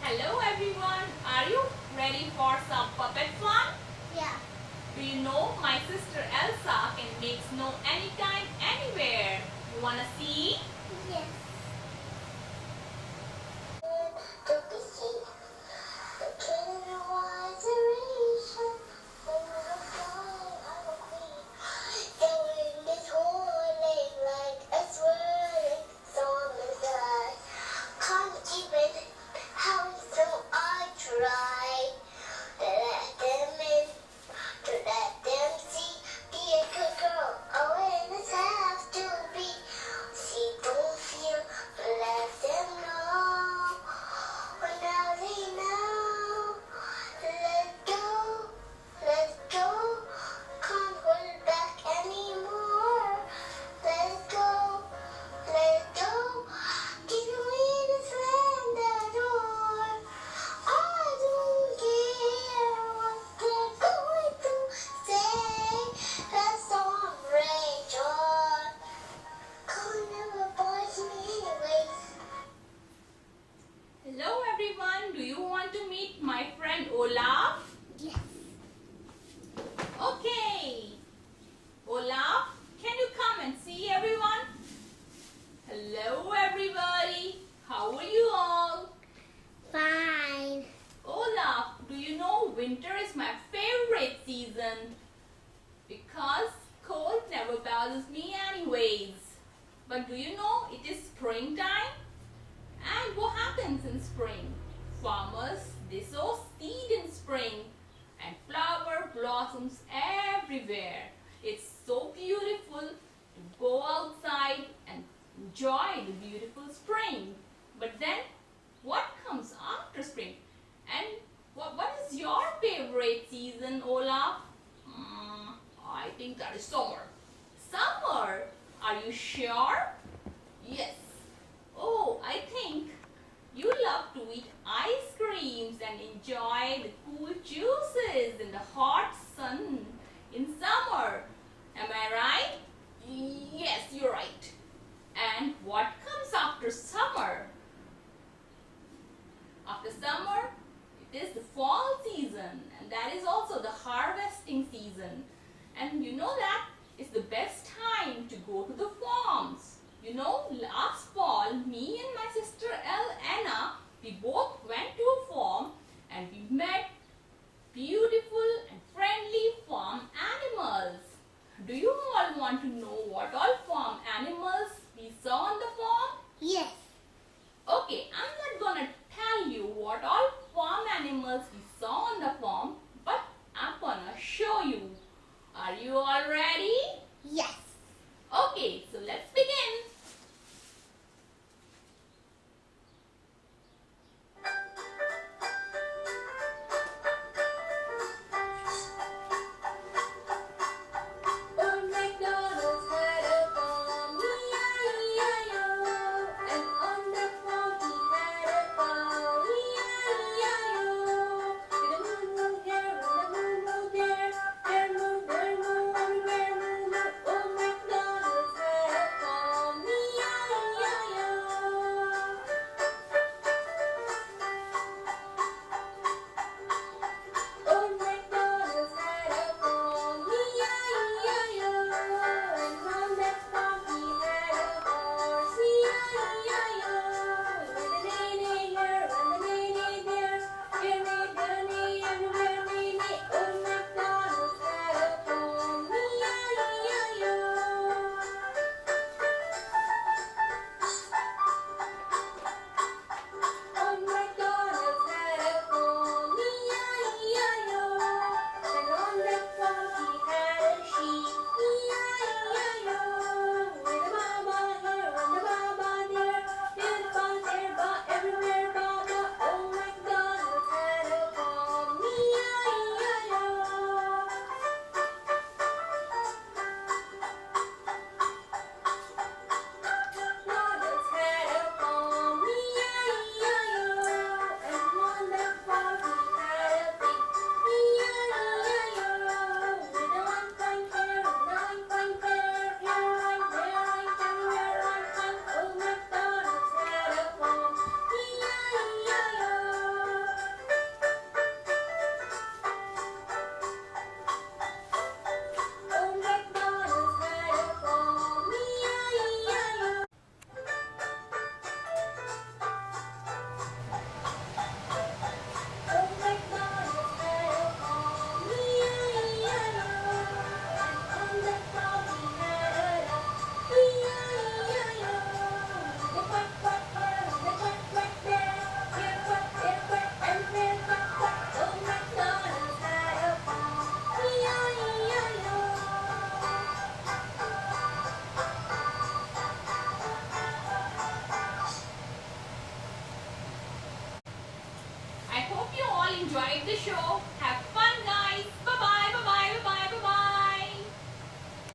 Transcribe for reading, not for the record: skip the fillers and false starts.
Hello everyone, are you ready for some puppet fun? Yeah. Do you know my sister Elsa can make snow anytime, anywhere? You wanna see? Yes. Hello everyone, do you want to meet my friend Olaf? Yes. Okay. Olaf, can you come and see everyone? Hello everybody, how are you all? Fine. Olaf, do you know winter is my favorite season? Because cold never bothers me anyways. But do you know it is springtime? And what happens in spring? Farmers, they sow seed in spring and flower blossoms everywhere. It's so beautiful to go outside and enjoy the beautiful spring. But then, what comes after spring? And what is your favorite season, Olaf? I think that is summer. Summer? Are you sure? Yes. Oh, I think you love to eat ice creams and enjoy the cool juices in the hot sun in summer. Am I right? Yes, you're right. And what comes after summer? After summer, it is the fall season, and that is also the harvesting season. And you know that it's the best time to go to the farms. You know, last fall, me and my sister Anna, we both